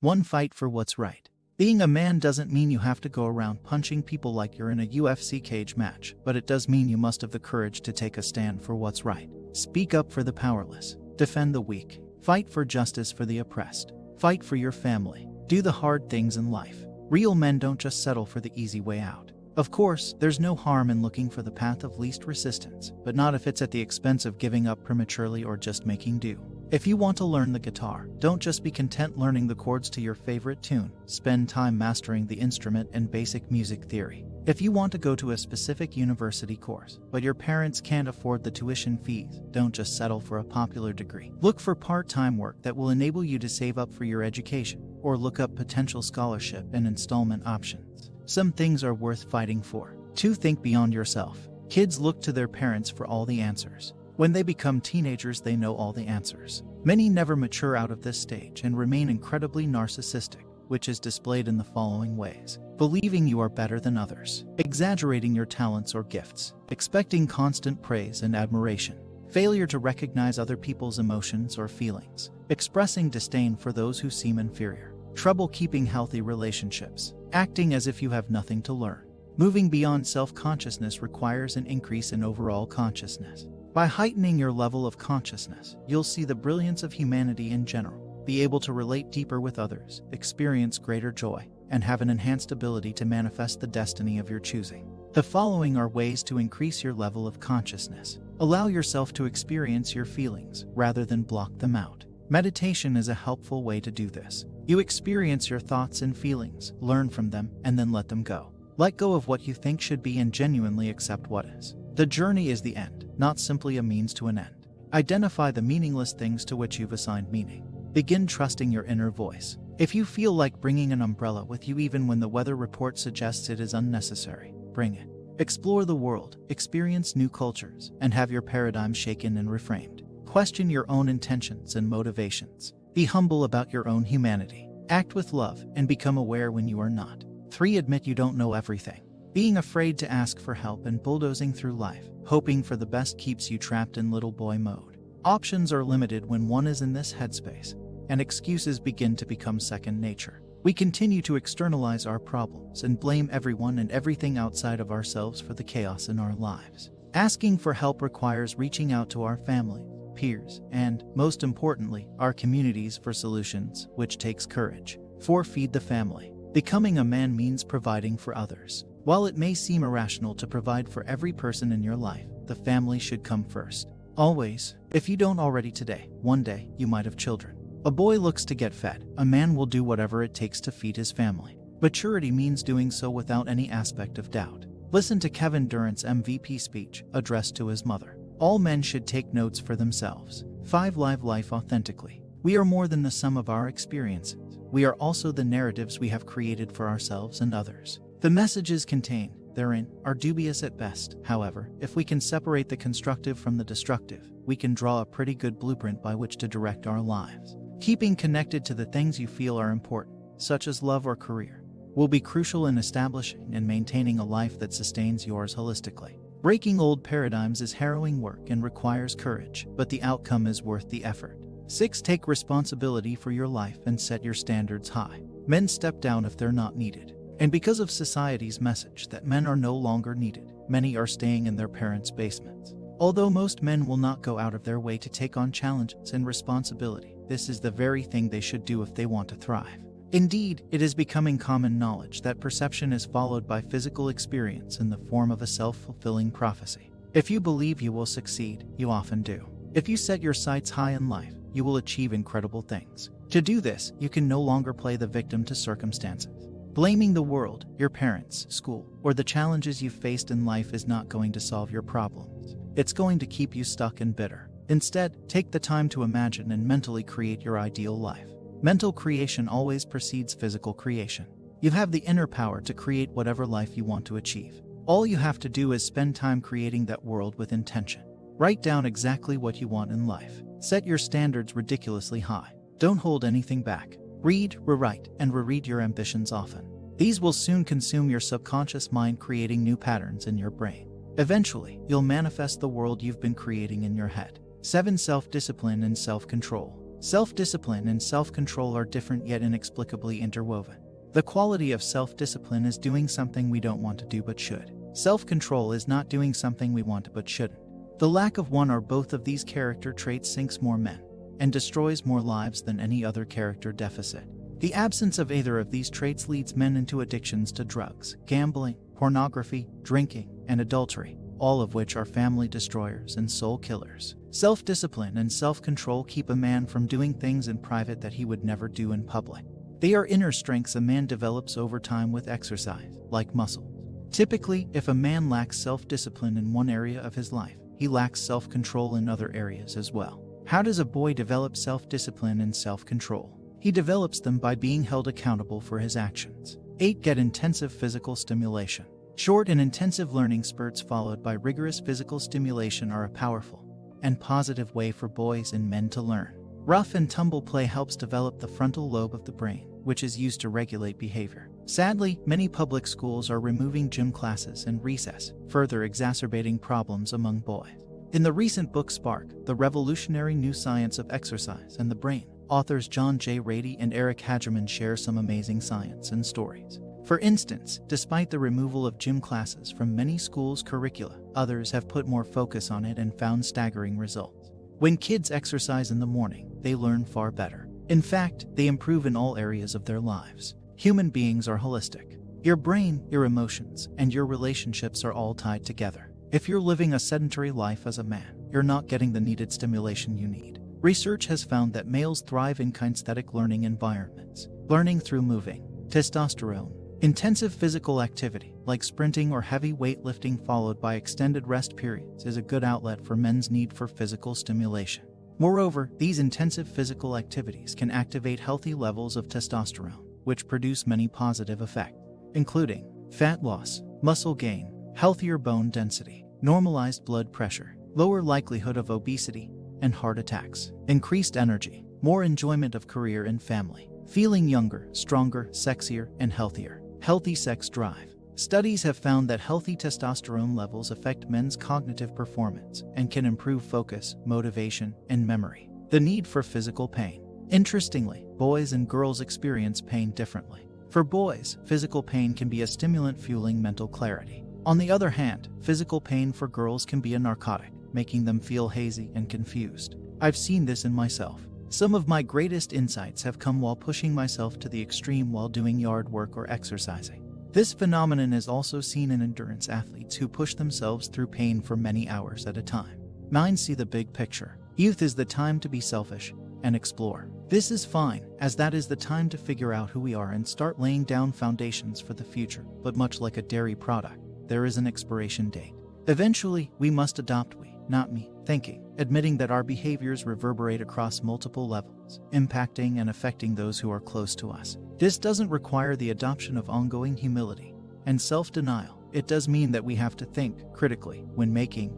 1. Fight for what's right. Being a man doesn't mean you have to go around punching people like you're in a UFC cage match, but it does mean you must have the courage to take a stand for what's right. Speak up for the powerless. Defend the weak. Fight for justice for the oppressed. Fight for your family. Do the hard things in life. Real men don't just settle for the easy way out. Of course, there's no harm in looking for the path of least resistance, but not if it's at the expense of giving up prematurely or just making do. If you want to learn the guitar, don't just be content learning the chords to your favorite tune. Spend time mastering the instrument and basic music theory. If you want to go to a specific university course, but your parents can't afford the tuition fees, don't just settle for a popular degree. Look for part-time work that will enable you to save up for your education, or look up potential scholarship and installment options. Some things are worth fighting for. 2. Think beyond yourself. Kids look to their parents for all the answers. When they become teenagers, they know all the answers. Many never mature out of this stage and remain incredibly narcissistic, which is displayed in the following ways. Believing you are better than others. Exaggerating your talents or gifts. Expecting constant praise and admiration. Failure to recognize other people's emotions or feelings. Expressing disdain for those who seem inferior. Trouble keeping healthy relationships. Acting as if you have nothing to learn. Moving beyond self-consciousness requires an increase in overall consciousness. By heightening your level of consciousness, you'll see the brilliance of humanity in general, be able to relate deeper with others, experience greater joy, and have an enhanced ability to manifest the destiny of your choosing. The following are ways to increase your level of consciousness. Allow yourself to experience your feelings rather than block them out. Meditation is a helpful way to do this. You experience your thoughts and feelings, learn from them, and then let them go. Let go of what you think should be and genuinely accept what is. The journey is the end, not simply a means to an end. Identify the meaningless things to which you've assigned meaning. Begin trusting your inner voice. If you feel like bringing an umbrella with you even when the weather report suggests it is unnecessary, bring it. Explore the world, experience new cultures, and have your paradigm shaken and reframed. Question your own intentions and motivations. Be humble about your own humanity. Act with love and become aware when you are not. 3. Admit you don't know everything. Being afraid to ask for help and bulldozing through life, hoping for the best keeps you trapped in little boy mode. Options are limited when one is in this headspace, and excuses begin to become second nature. We continue to externalize our problems and blame everyone and everything outside of ourselves for the chaos in our lives. Asking for help requires reaching out to our family, peers, and, most importantly, our communities for solutions, which takes courage. 4. Feed the family. Becoming a man means providing for others. While it may seem irrational to provide for every person in your life, the family should come first. Always. If you don't already today, one day, you might have children. A boy looks to get fed. A man will do whatever it takes to feed his family. Maturity means doing so without any aspect of doubt. Listen to Kevin Durant's MVP speech, addressed to his mother. All men should take notes for themselves. 5. Live life authentically. We are more than the sum of our experiences. We are also the narratives we have created for ourselves and others. The messages contained therein are dubious at best. However, if we can separate the constructive from the destructive, we can draw a pretty good blueprint by which to direct our lives. Keeping connected to the things you feel are important, such as love or career, will be crucial in establishing and maintaining a life that sustains yours holistically. Breaking old paradigms is harrowing work and requires courage, but the outcome is worth the effort. 6. Take responsibility for your life and set your standards high. Men step down if they're not needed. And because of society's message that men are no longer needed, many are staying in their parents' basements. Although most men will not go out of their way to take on challenges and responsibility, this is the very thing they should do if they want to thrive. Indeed, it is becoming common knowledge that perception is followed by physical experience in the form of a self-fulfilling prophecy. If you believe you will succeed, you often do. If you set your sights high in life, you will achieve incredible things. To do this, you can no longer play the victim to circumstances. Blaming the world, your parents, school, or the challenges you've faced in life is not going to solve your problems. It's going to keep you stuck and bitter. Instead, take the time to imagine and mentally create your ideal life. Mental creation always precedes physical creation. You have the inner power to create whatever life you want to achieve. All you have to do is spend time creating that world with intention. Write down exactly what you want in life. Set your standards ridiculously high. Don't hold anything back. Read, rewrite, and reread your ambitions often. These will soon consume your subconscious mind, creating new patterns in your brain. Eventually, you'll manifest the world you've been creating in your head. 7. Self-discipline and self-control. Self-discipline and self-control are different yet inexplicably interwoven. The quality of self-discipline is doing something we don't want to do but should. Self-control is not doing something we want but shouldn't. The lack of one or both of these character traits sinks more men and destroys more lives than any other character deficit. The absence of either of these traits leads men into addictions to drugs, gambling, pornography, drinking, and adultery, all of which are family destroyers and soul killers. Self-discipline and self-control keep a man from doing things in private that he would never do in public. They are inner strengths a man develops over time with exercise, like muscles. Typically, if a man lacks self-discipline in one area of his life, he lacks self-control in other areas as well. How does a boy develop self-discipline and self-control? He develops them by being held accountable for his actions. 8. Get intensive physical stimulation. Short and intensive learning spurts followed by rigorous physical stimulation are a powerful and positive way for boys and men to learn. Rough and tumble play helps develop the frontal lobe of the brain, which is used to regulate behavior. Sadly, many public schools are removing gym classes and recess, further exacerbating problems among boys. In the recent book Spark, The Revolutionary New Science of Exercise and the Brain, authors John J. Rady and Eric Hagerman share some amazing science and stories. For instance, despite the removal of gym classes from many schools' curricula, others have put more focus on it and found staggering results. When kids exercise in the morning, they learn far better. In fact, they improve in all areas of their lives. Human beings are holistic. Your brain, your emotions, and your relationships are all tied together. If you're living a sedentary life as a man, you're not getting the needed stimulation you need. Research has found that males thrive in kinesthetic learning environments, learning through moving. Testosterone. Intensive physical activity, like sprinting or heavy weightlifting followed by extended rest periods, is a good outlet for men's need for physical stimulation. Moreover, these intensive physical activities can activate healthy levels of testosterone, which produce many positive effects, including fat loss, muscle gain, healthier bone density, normalized blood pressure, lower likelihood of obesity and heart attacks, increased energy, more enjoyment of career and family, feeling younger, stronger, sexier, and healthier. Healthy sex drive. Studies have found that healthy testosterone levels affect men's cognitive performance and can improve focus, motivation, and memory. The need for physical pain. Interestingly, boys and girls experience pain differently. For boys, physical pain can be a stimulant fueling mental clarity. On the other hand, physical pain for girls can be a narcotic, making them feel hazy and confused. I've seen this in myself. Some of my greatest insights have come while pushing myself to the extreme while doing yard work or exercising. This phenomenon is also seen in endurance athletes who push themselves through pain for many hours at a time. 9. See the big picture. Youth is the time to be selfish and explore. This is fine, as that is the time to figure out who we are and start laying down foundations for the future. But much like a dairy product, there is an expiration date. Eventually, we must adopt we, not me, thinking, admitting that our behaviors reverberate across multiple levels, impacting and affecting those who are close to us. This doesn't require the adoption of ongoing humility and self-denial. It does mean that we have to think critically when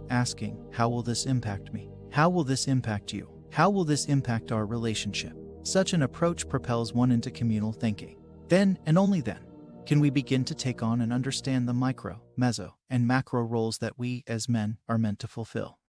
asking, how will this impact me? How will this impact you? How will this impact our relationship? Such an approach propels one into communal thinking. Then, and only then, can we begin to take on and understand the micro, meso, and macro roles that we, as men, are meant to fulfill.